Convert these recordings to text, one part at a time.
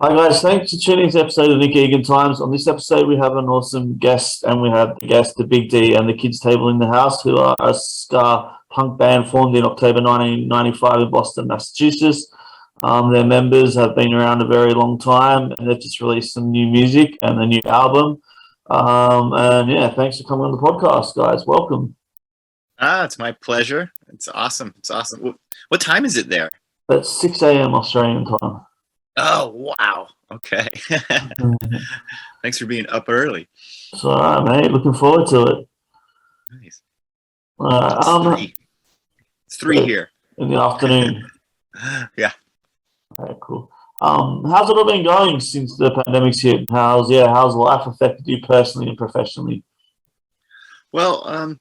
Hi guys, thanks for tuning in to this episode of Nick Egan Times. On this episode, we have an awesome guest, and we have the guest, the Big D, and the Kids Table in the House, who are a ska punk band formed in October 1995 in Boston, Massachusetts. Their members have been around a very long time, and they've just released some new music and a new album. And yeah, thanks for coming on the podcast, guys. Welcome. It's my pleasure. It's awesome. It's awesome. What time is it there? It's 6 a.m. Australian time. Oh, wow. Okay. Thanks for being up early. It's all right, mate. Looking forward to it. Nice. Uh, It's three here. In the afternoon. Yeah. All right, cool. How's it all been going since the pandemic's hit? How's life affected you personally and professionally? Well,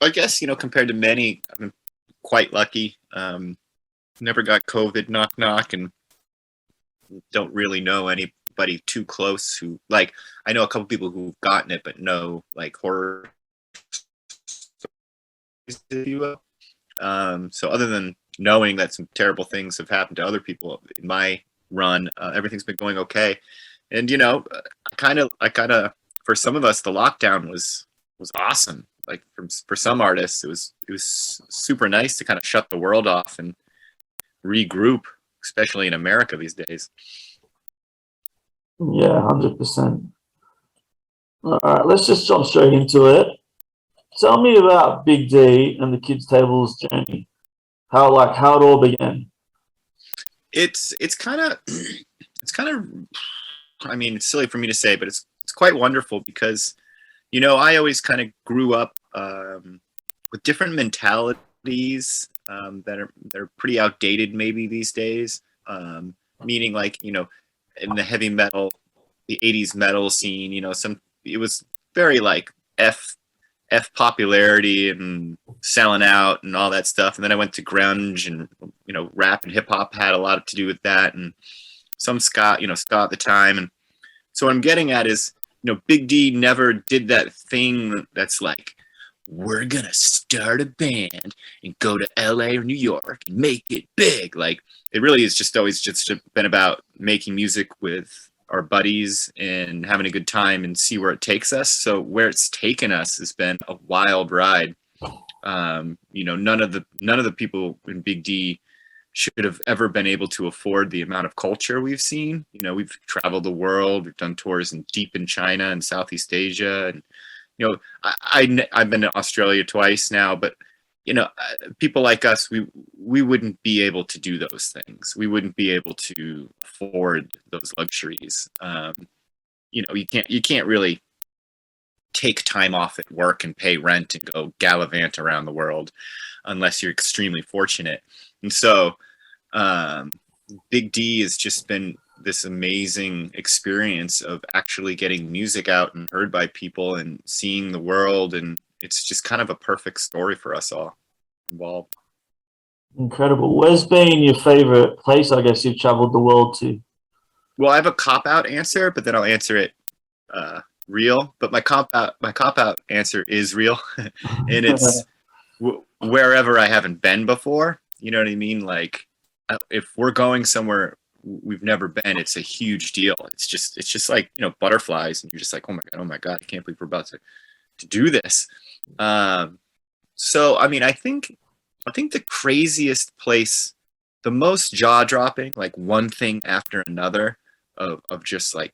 I guess, compared to many, I've been quite lucky. Never got COVID, knock, knock, and don't really know anybody too close who, like, I know a couple people who've gotten it, but no, like, horror stories, if you will. So other than knowing that some terrible things have happened to other people in my run, everything's been going okay. And I kind of, for some of us, the lockdown was awesome. Like for some artists, it was super nice to kind of shut the world off and regroup, especially in America these days. Yeah, 100%. All right, let's just jump straight into it. Tell me about Big D and the Kids Table's journey. How it all began. It's kind of I mean, it's silly for me to say, but it's quite wonderful because I always kind of grew up with different mentalities that are pretty outdated maybe these days. Meaning, like, in the heavy metal, the 80s metal scene, it was very like F popularity and selling out and all that stuff. And then I went to grunge, and rap and hip hop had a lot to do with that, and some ska, ska at the time. And so what I'm getting at is, Big D never did that thing that's like, we're gonna start a band and go to LA or New York and make it big. Like, it really is just always just been about making music with our buddies and having a good time and see where it takes us. So where it's taken us has been a wild ride. None of the people in Big D should have ever been able to afford the amount of culture we've seen. We've traveled the world, we've done tours deep in China and Southeast Asia, and I've been to Australia twice now, but people like us, we wouldn't be able to do those things. We wouldn't be able to afford those luxuries. You can't really take time off at work and pay rent and go gallivant around the world unless you're extremely fortunate. And so Big D has just been this amazing experience of actually getting music out and heard by people and seeing the world, and it's just kind of a perfect story for us all involved. Incredible. Where's been your favorite place, I guess, you've traveled the world to? Well, I have a cop-out answer, but then I'll answer it real. But my cop-out answer is real, and it's wherever I haven't been before. You know what I mean? Like, if we're going somewhere we've never been, it's a huge deal. It's just like, butterflies, and you're just like, oh my god, I can't believe we're about to do this. So I mean, I think the craziest place, the most jaw-dropping, like one thing after another of just like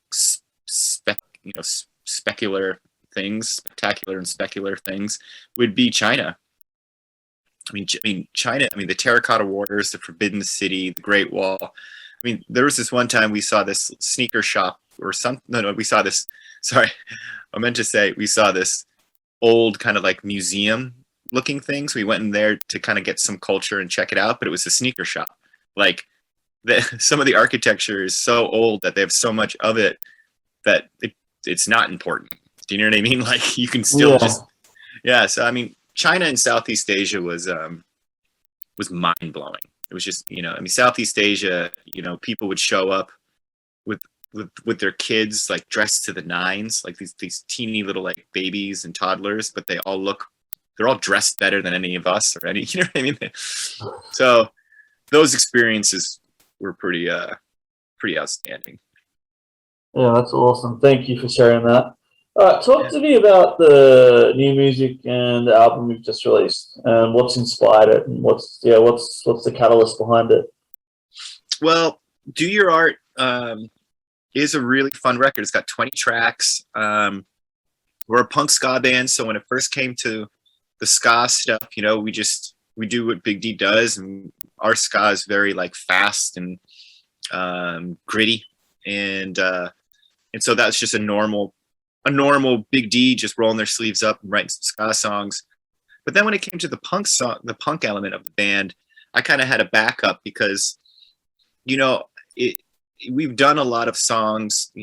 spectacular and specular things, would be China. I mean, China. I mean, the Terracotta Waters, the Forbidden City, the Great Wall. I mean, there was this one time we saw this sneaker shop or something. No, we saw this. Sorry, I meant to say we saw this old kind of like museum looking thing. So we went in there to kind of get some culture and check it out. But it was a sneaker shop. Like, some of the architecture is so old that they have so much of it that it's not important. Do you know what I mean? Like, you can still So I mean, China and Southeast Asia was mind blowing. It was just, I mean, Southeast Asia, people would show up with their kids, like, dressed to the nines, like these teeny little, like, babies and toddlers, but they're all dressed better than any of us or any, you know what I mean? So those experiences were pretty pretty outstanding. Yeah, that's awesome. Thank you for sharing that. All right, talk to me about the new music and the album you've just released, and what's inspired it, and what's the catalyst behind it. Well, Do Your Art is a really fun record. It's got 20 tracks. We're a punk ska band, so when it first came to the ska stuff, you know, we do what Big D does, and our ska is very like fast and gritty, and so that's just a normal Big D just rolling their sleeves up and writing some ska songs. But then when it came to the punk element of the band, I kind of had a backup because, you know, we've done a lot of songs,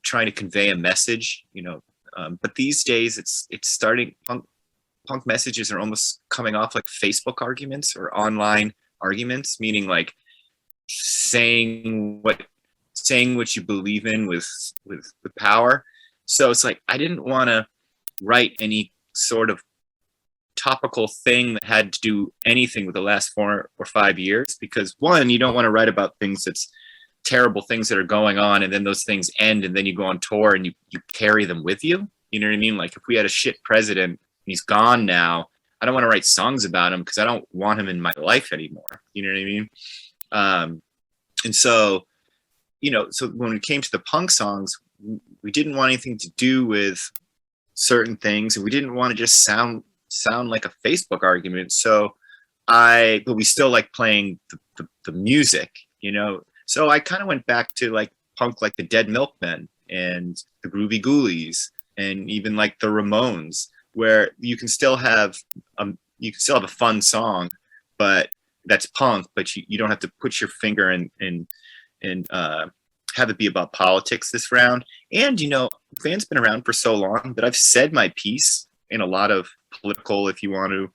trying to convey a message, but these days it's starting, punk messages are almost coming off like Facebook arguments or online arguments, meaning like saying what you believe in with power. So it's like, I didn't want to write any sort of topical thing that had to do anything with the last 4 or 5 years, because one, you don't want to write about things that's terrible things that are going on, and then those things end, and then you go on tour and you carry them with you. You know what I mean? Like if we had a shit president and he's gone now, I don't want to write songs about him because I don't want him in my life anymore. You know what I mean? And so, so when it came to the punk songs, we didn't want anything to do with certain things, and we didn't want to just sound like a Facebook argument. But we still like playing the music, So I kind of went back to like punk, like the Dead Milkmen and the Groovy Ghoulies, and even like the Ramones, where you can still have a fun song, but that's punk, but you don't have to put your finger and have it be about politics this round. And band's been around for so long that I've said my piece in a lot of political, if you want to,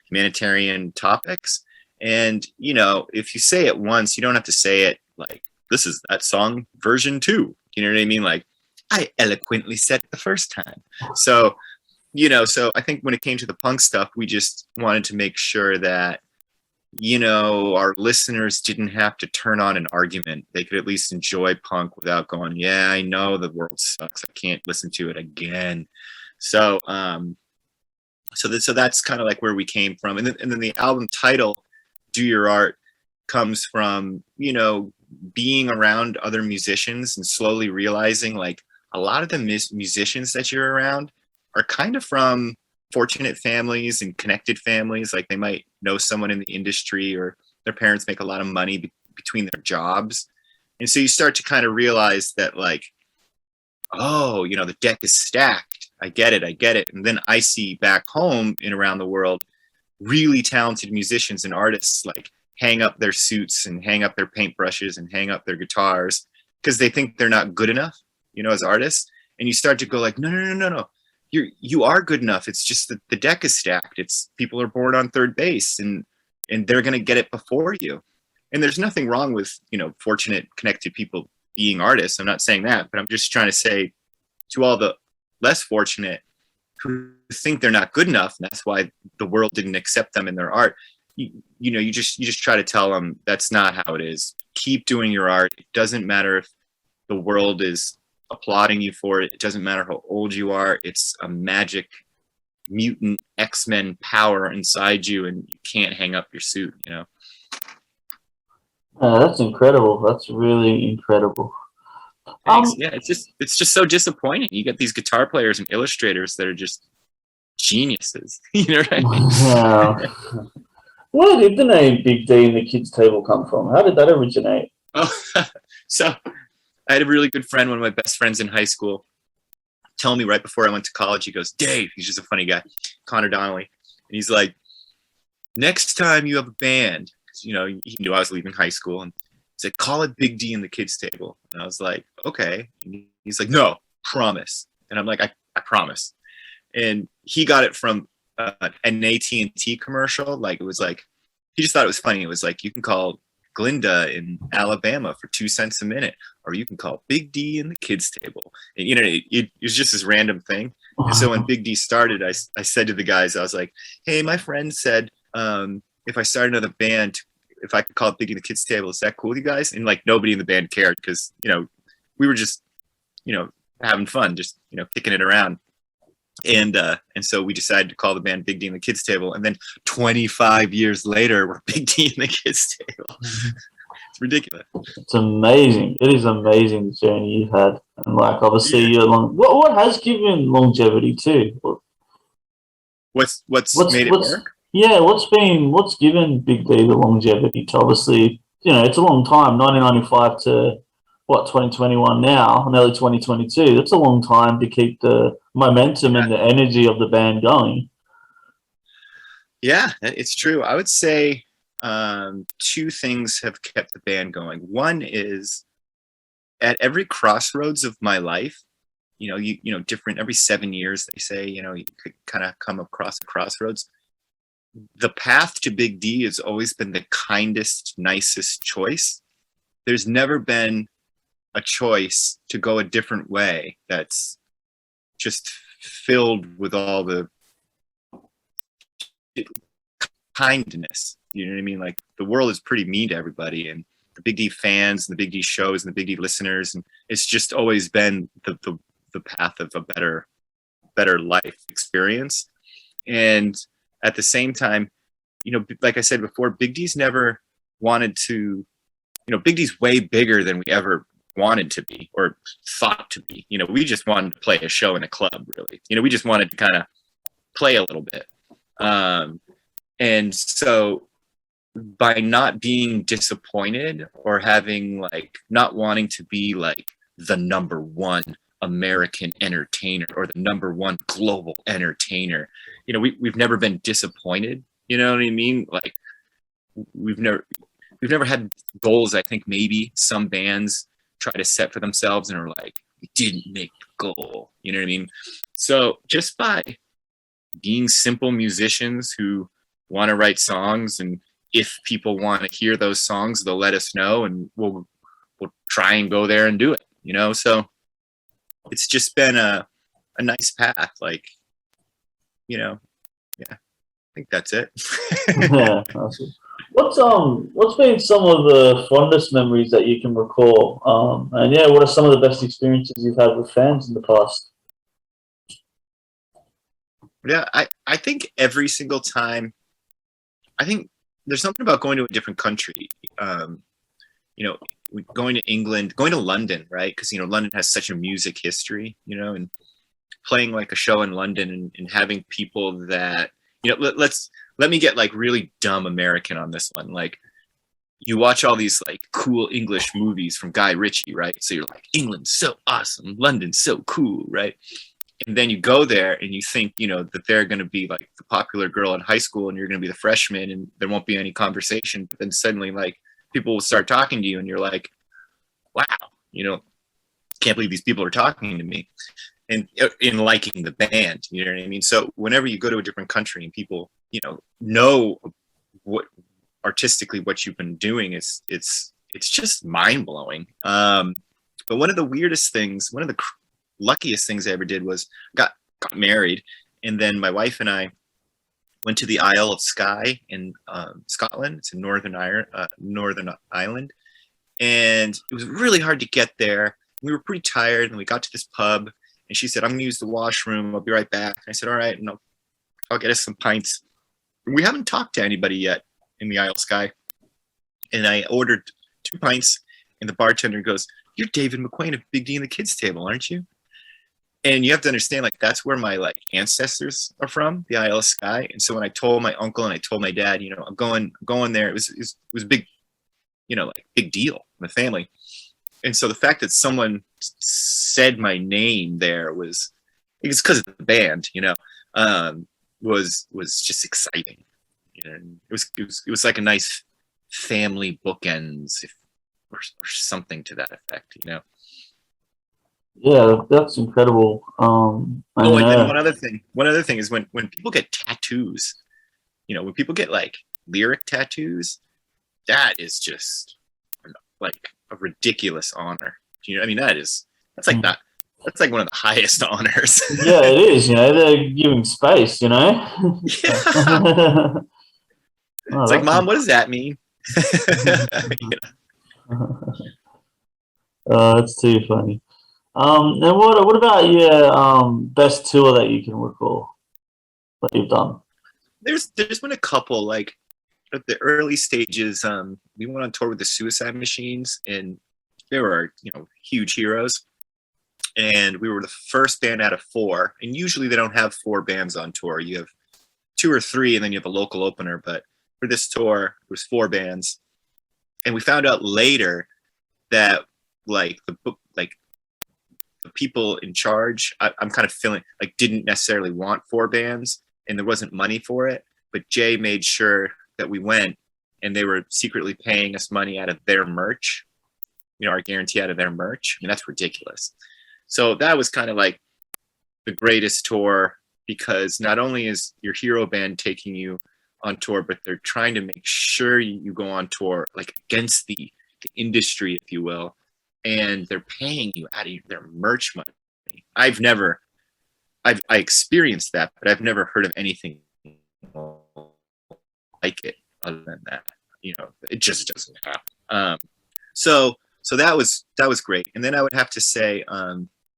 humanitarian topics. And if you say it once, you don't have to say it like, this is that song version 2. You know what I mean? Like, I eloquently said it the first time. So I think when it came to the punk stuff, we just wanted to make sure that our listeners didn't have to turn on an argument. They could at least enjoy punk without going, yeah, I know the world sucks, I can't listen to it again. So that's kind of like where we came from. And then the album title, Do Your Art, comes from, being around other musicians and slowly realizing like a lot of the musicians that you're around are kind of from fortunate families and connected families. Like they might know someone in the industry, or their parents make a lot of money between their jobs. And so you start to kind of realize that like, oh, the deck is stacked. I get it. And then I see back home and around the world, really talented musicians and artists like hang up their suits and hang up their paintbrushes and hang up their guitars because they think they're not good enough, as artists. And you start to go like, no. You are good enough. It's just that the deck is stacked. It's people are born on third base and they're going to get it before you. And there's nothing wrong with, fortunate, connected people being artists. I'm not saying that, but I'm just trying to say to all the less fortunate who think they're not good enough, and that's why the world didn't accept them in their art. You just try to tell them that's not how it is. Keep doing your art. It doesn't matter if the world is applauding you for it. It doesn't matter how old you are. It's a magic mutant X-Men power inside you, and you can't hang up your suit. That's incredible. That's really incredible. Yeah, it's just so disappointing. You get these guitar players and illustrators that are just geniuses. Right? Yeah. Where did the name Big D and the Kids Table come from? How did that originate? Oh, so I had a really good friend, one of my best friends in high school, tell me right before I went to college, he goes, Dave, he's just a funny guy, Connor Donnelly. And he's like, next time you have a band, he knew I was leaving high school, and he said, call it Big D and the Kids Table. And I was like, okay. And he's like, no, promise. And I'm like, I promise. And he got it from an AT&T commercial. Like, it was like, he just thought it was funny. It was like, you can call Glinda in Alabama for 2 cents a minute, or you can call Big D and the Kids Table. And, it was just this random thing. And so when Big D started, I said to the guys, I was like, hey, my friend said, if I start another band, if I could call it Big D and the Kids Table, is that cool with you guys? And like nobody in the band cared because, you know, we were just, you know, having fun, just, you know, kicking it around. And so we decided to call the band Big D and the Kids Table. And then 25 years later, we're Big D and the Kids Table. It's ridiculous. It's amazing. It is amazing the journey you've had. And like obviously you're long. What has given longevity too? What's made it work? Yeah, what's given Big D the longevity to obviously, you know, it's a long time, 1995 to what, 2021 now, and early 2022. That's a long time to keep the momentum and the energy of the band going. Yeah, it's true. I would say two things have kept the band going. One is at every crossroads of my life, you know, different every 7 years, they say, you know, you could kind of come across a crossroads. The path to Big D has always been the kindest, nicest choice. There's never been a choice to go a different way that's just filled with all the kindness. You know what I mean? Like the world is pretty mean to everybody, and the Big D fans and the Big D shows and the Big D listeners, and it's just always been the path of a better life experience. And at the same time, you know, like I said before, Big D's never wanted to, you know, Big D's way bigger than we ever wanted to be or thought to be. You know, we just wanted to play a show in a club, really. You know, we just wanted to kind of play a little bit. And so by not being disappointed or having like not wanting to be like the number one American entertainer or the number one global entertainer, you know, we've never been disappointed. You know what I mean? Like we've never had goals. I think maybe some bands try to set for themselves and are like, we didn't make the goal. You know what I mean? So just by being simple musicians who want to write songs, and if people want to hear those songs, they'll let us know, and we'll try and go there and do it. You know, so it's just been a nice path. Like, you know, yeah, I think that's it. Yeah, awesome. What's been some of the fondest memories that you can recall? And yeah, what are some of the best experiences you've had with fans in the past? Yeah, I think every single time, I think there's something about going to a different country. You know, going to England, going to London, right? Because, you know, London has such a music history, you know, and playing like a show in London and having people that, you know, let me get like really dumb American on this one. Like you watch all these like cool English movies from Guy Ritchie, right? So you're like, England's so awesome, London's so cool, right? And then you go there and you think, you know, that they're going to be like the popular girl in high school and you're going to be the freshman and there won't be any conversation. But then suddenly like people will start talking to you and you're like, wow, you know, can't believe these people are talking to me and in liking the band. You know what I mean? So whenever you go to a different country and people, you know what artistically what you've been doing, it's just mind blowing. But one of the weirdest things, one of the luckiest things I ever did was got married, and then my wife and I went to the Isle of Skye in Scotland. It's in Northern Ireland, and it was really hard to get there. We were pretty tired, and we got to this pub, and she said, "I'm gonna use the washroom. I'll be right back." And I said, "All right," and I'll get us some pints. We haven't talked to anybody yet in the Isle of Skye, and I ordered 2 pints, and the bartender goes, "You're David McQueen of Big D and the Kids Table, aren't you?" And you have to understand, like, that's where my like ancestors are from, the Isle of Skye. And so when I told my uncle and I told my dad, you know, I'm going there, it was a big, you know, like big deal in the family. And so the fact that someone said my name there was, it's because of the band, you know, was just exciting. You know, it was like a nice family bookends, or something to that effect, you know. Yeah, that's incredible. And then one other thing is when people get tattoos, you know, when people get like lyric tattoos, that is just like a ridiculous honor. You know, I mean, that's like one of the highest honors. Yeah, it is. You know, they're giving space. You know. Yeah. Oh, it's like, Mom, what does that mean? It's too funny. And what about your best tour that you can recall that you've done? There's been a couple, like at the early stages. We went on tour with the Suicide Machines, and they were, huge heroes. And we were the first band out of four. And usually they don't have four bands on tour. You have two or three, and then you have a local opener. But for this tour, it was four bands. And we found out later that like the people in charge, I'm kind of feeling like didn't necessarily want four bands, and there wasn't money for it. But Jay made sure that we went, and they were secretly paying us money out of their merch, our guarantee out of their merch. I mean, that's ridiculous. So that was kind of like the greatest tour, because not only is your hero band taking you on tour, but they're trying to make sure you go on tour like against the industry, if you will, and they're paying you out of their merch money. I experienced that, but I've never heard of anything like it other than that. It just doesn't happen. So that was great. And then I would have to say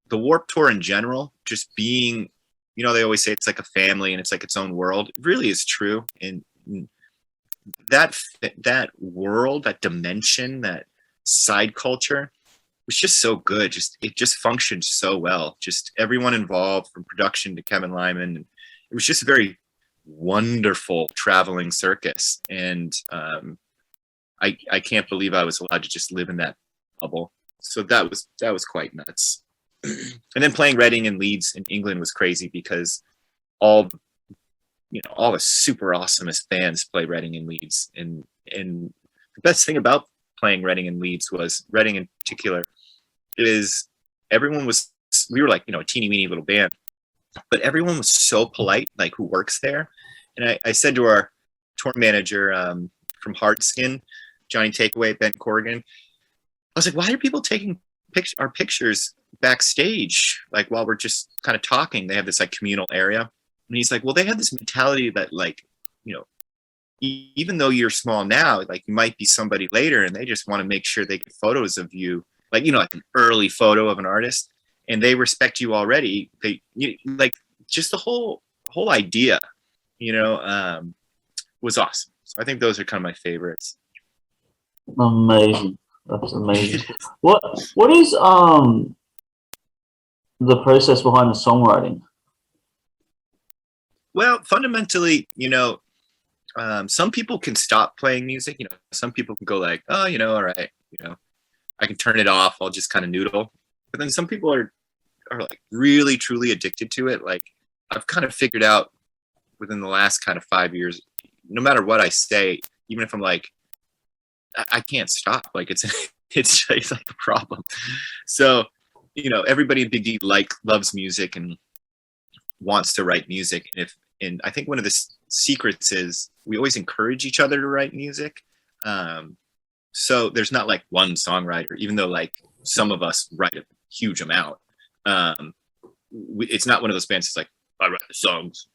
the Warped Tour in general, just being, they always say it's like a family and it's like its own world. It really is true. And that world, that dimension, that side culture was just so good. It just functioned so well. Just everyone involved, from production to Kevin Lyman. It was just a very wonderful traveling circus. And I can't believe I was allowed to just live in that bubble. So that was quite nuts. And then playing Reading and Leeds in England was crazy, because all the super awesomest bands play Reading and Leeds. And the best thing about playing Reading and Leeds was, Reading in particular, is we were like, a teeny weeny little band, but everyone was so polite, like who works there. And I said to our tour manager from Hardskin, Johnny Takeaway, Ben Corrigan, I was like, why are people taking our pictures backstage, like while we're just kind of talking? They have this like communal area. And he's like, well, they have this mentality that like, even though you're small now, like you might be somebody later, and they just want to make sure they get photos of you, like, like an early photo of an artist, and they respect you already. Like just the whole idea, was awesome. So I think those are kind of my favorites. Amazing. That's amazing. What is the process behind the songwriting? Well, fundamentally, some people can stop playing music. Some people can go like, oh, all right, I can turn it off. I'll just kind of noodle. But then some people are like really, truly addicted to it. Like I've kind of figured out within the last kind of 5 years, no matter what I say, even if I'm like, I can't stop. Like it's like a problem. So, everybody in Big D loves music and wants to write music. And I think one of the secrets is we always encourage each other to write music. So there's not like one songwriter, even though like some of us write a huge amount. It's not one of those bands that's like, I write the songs,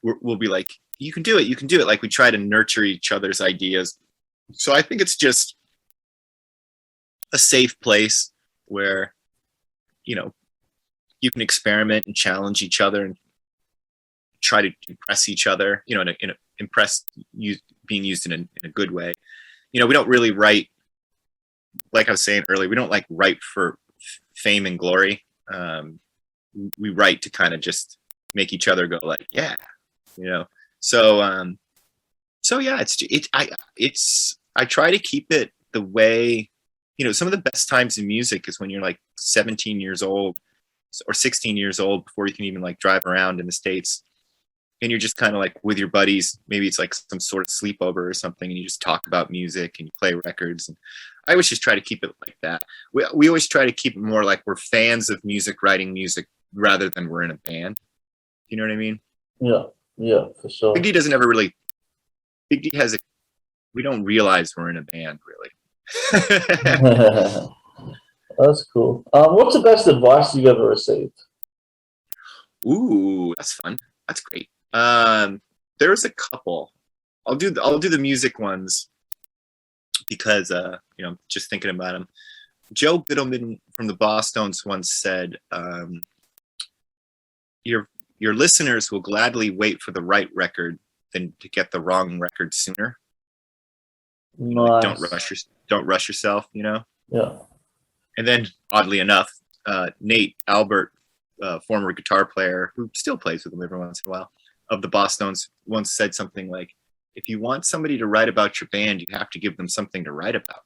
we'll be like, you can do it. You can do it. Like we try to nurture each other's ideas. So I think it's just a safe place where, you can experiment and challenge each other and try to impress each other, being used in a good way. We don't really write, like I was saying earlier, we don't like write for fame and glory. We write to kind of just make each other go like, yeah, So yeah, I try to keep it the way, some of the best times in music is when you're like 17 years old or 16 years old, before you can even like drive around in the States, and you're just kind of like with your buddies. Maybe it's like some sort of sleepover or something, and you just talk about music and you play records. And I always just try to keep it like that. We always try to keep it more like we're fans of music, writing music, rather than we're in a band. You know what I mean? Yeah, for sure. Big D doesn't ever really. Big D has we don't realize we're in a band, really. That's cool. What's the best advice you've ever received? Ooh, that's fun. That's great. There's a couple. I'll do the music ones. because just thinking about him. Joe Gittleman from the Bosstones once said, your listeners will gladly wait for the right record than to get the wrong record sooner. Nice. Like, don't rush yourself, Yeah. And then, oddly enough, Nate Albert, former guitar player who still plays with them every once in a while, of the Bosstones, once said something like, if you want somebody to write about your band, you have to give them something to write about.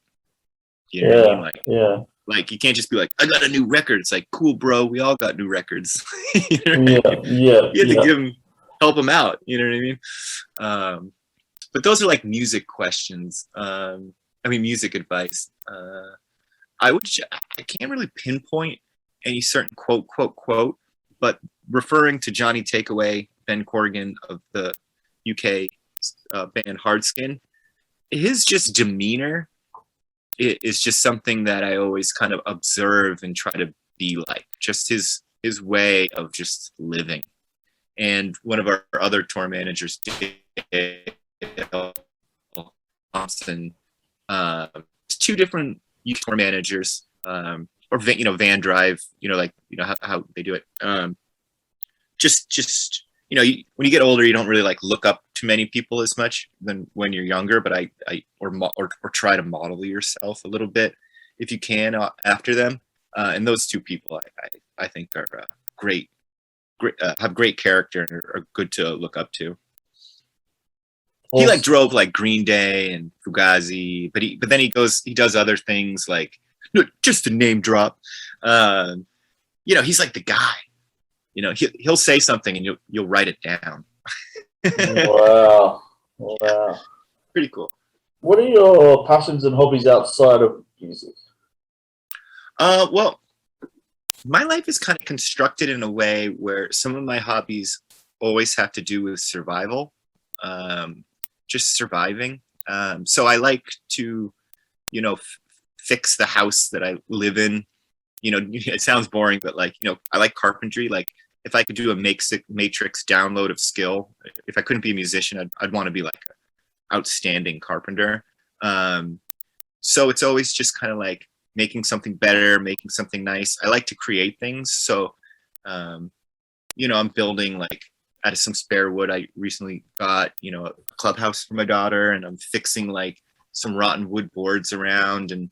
You know what I mean? Like, yeah. Like, you can't just be like, I got a new record. It's like, cool, bro. We all got new records. You know what I mean? You have to help them out. You know what I mean? But those are like music questions. Music advice. I can't really pinpoint any certain quote, but referring to Johnny Takeaway, Ben Corrigan of the UK band Hardskin, his just demeanor is just something that I always kind of observe and try to be like, just his way of just living. And one of our other tour managers, Thompson, two different tour managers, or Van Drive, how they do it. When you get older, you don't really like look up to many people as much than when you're younger. But I try to model yourself a little bit if you can after them. And those two people, I think are great, have great character and are good to look up to. Awesome. He like drove like Green Day and Fugazi, but then he does other things like, just to name drop. He's like the guy. He'll say something and you'll write it down. Wow. Pretty cool. What are your passions and hobbies outside of music? Well, my life is kind of constructed in a way where some of my hobbies always have to do with survival, just surviving. So I like to, fix the house that I live in. It sounds boring, but I like carpentry. Like, if I could do a matrix download of skill, if I couldn't be a musician, I'd want to be like an outstanding carpenter. So it's always just kind of like making something better, making something nice. I like to create things. So, I'm building like out of some spare wood. I recently got, a clubhouse for my daughter, and I'm fixing like some rotten wood boards around, and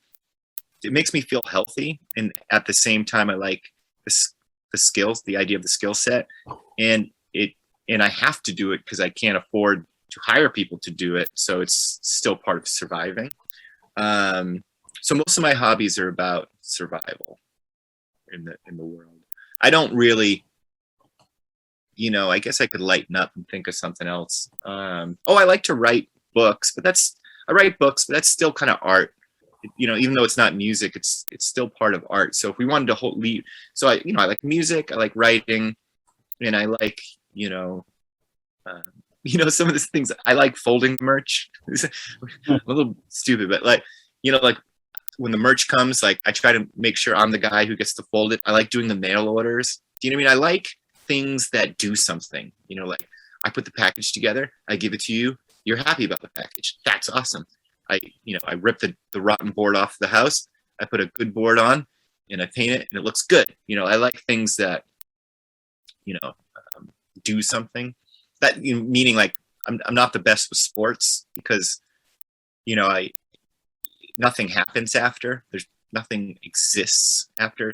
it makes me feel healthy. And at the same time, I like the skills, the idea of the skill set, and I have to do it because I can't afford to hire people to do it. So it's still part of surviving. So most of my hobbies are about survival in the world. I don't really, I guess I could lighten up and think of something else. I like to write books, but that's still kind of art. Even though it's not music, it's still part of art. So if we wanted to so I like music, I like writing, and I like, some of these things. I like folding merch. A little stupid, but like when the merch comes, like I try to make sure I'm the guy who gets to fold it. I like doing the mail orders. Do you know what I mean? I like things that do something, like I put the package together, I give it to you, you're happy about the package. That's awesome. I rip the rotten board off the house, I put a good board on, and I paint it, and it looks good. I like things that, do something. That meaning like I'm not the best with sports because, nothing happens after. There's nothing exists after,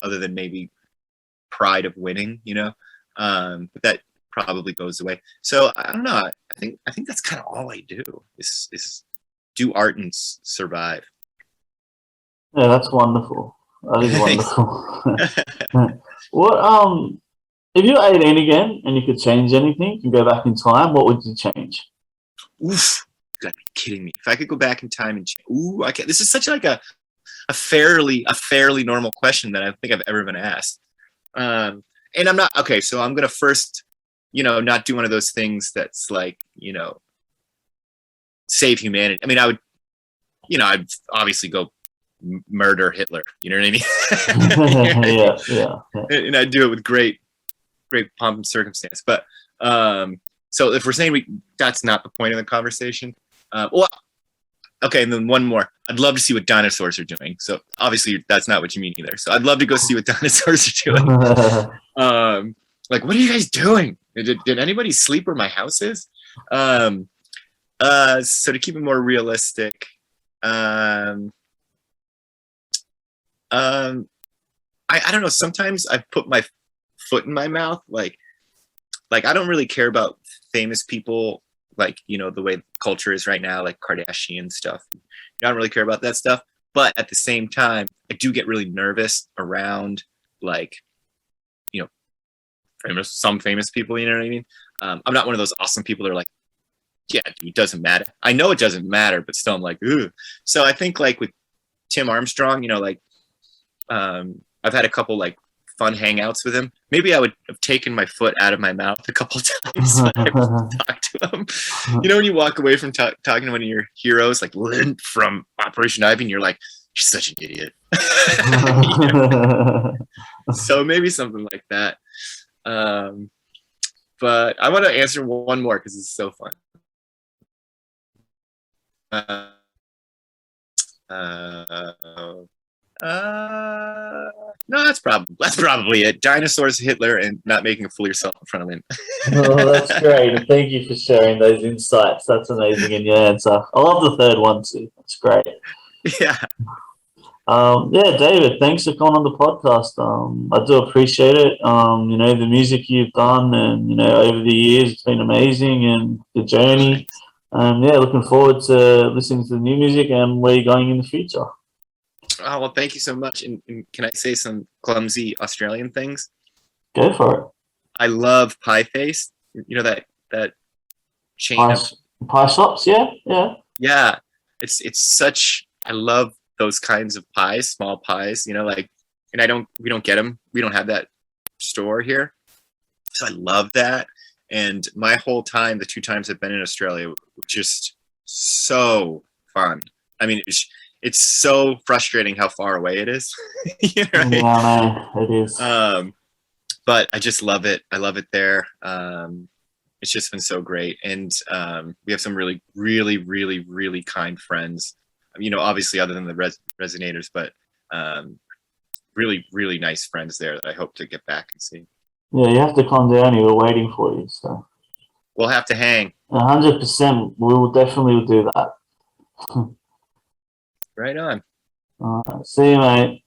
other than maybe pride of winning. But that probably goes away. So I don't know. I think that's kind of all I do is do art and survive. Yeah, that's wonderful. That is wonderful. What if you ate in again and you could change anything, you can go back in time, what would you change? Oof, you gotta be kidding me. If I could go back in time and I can't. This is such like a fairly normal question that I think I've ever been asked. And I'm not okay, so I'm gonna first, not do one of those things that's like, save humanity. I mean, I'd obviously go murder Hitler. You know what I mean? yeah. And I'd do it with great pomp and circumstance. But so if we're saying that's not the point of the conversation, Okay, and then one more. I'd love to see what dinosaurs are doing. So obviously that's not what you mean either. So I'd love to go see what dinosaurs are doing. Like, what are you guys doing? Did anybody sleep where my house is? So to keep it more realistic, I don't know. Sometimes I put my foot in my mouth. Like I don't really care about famous people, like, you know, the way culture is right now, like Kardashian stuff. I don't really care about that stuff. But at the same time, I do get really nervous around, like, you know, some famous people, you know what I mean? I'm not one of those awesome people that are like, yeah, dude, it doesn't matter. I know it doesn't matter, but still I'm like, ooh. So I think like with Tim Armstrong, you know, like, I've had a couple like fun hangouts with him. Maybe I would have taken my foot out of my mouth a couple times when I talked to him. You know, when you walk away from talking to one of your heroes, like Lynn from Operation Ivy, and you're like, you're such an idiot. You know? So maybe something like that. But I want to answer one more because it's so fun. No, that's probably it. Dinosaurs, Hitler, and not making a fool of yourself in front of him. Oh, that's great. And thank you for sharing those insights. That's amazing in your answer. I love the third one too. That's great. Yeah. Yeah, David, thanks for coming on the podcast. I do appreciate it. You know, the music you've done and, you know, over the years, it's been amazing, and the journey. Yeah, looking forward to listening to the new music and where you're going in the future. Oh, well, thank you so much. And can I say some clumsy Australian things? Go for it. I love Pie Face. You know that chain pie shops, yeah. Yeah. It's such, I love those kinds of pies, small pies, you know, like, and we don't get them. We don't have that store here. So I love that. And my whole time, the 2 times I've been in Australia, were just so fun. I mean, it's so frustrating how far away it is. You know, right? Yeah, man, it is. But I just love it. I love it there. It's just been so great. And we have some really, really, really, really kind friends. You know, obviously other than the resonators, but really, really nice friends there that I hope to get back and see. Yeah, you have to come down here. We're waiting for you. So we'll have to hang. 100%. We will definitely do that. Right on. See you, mate.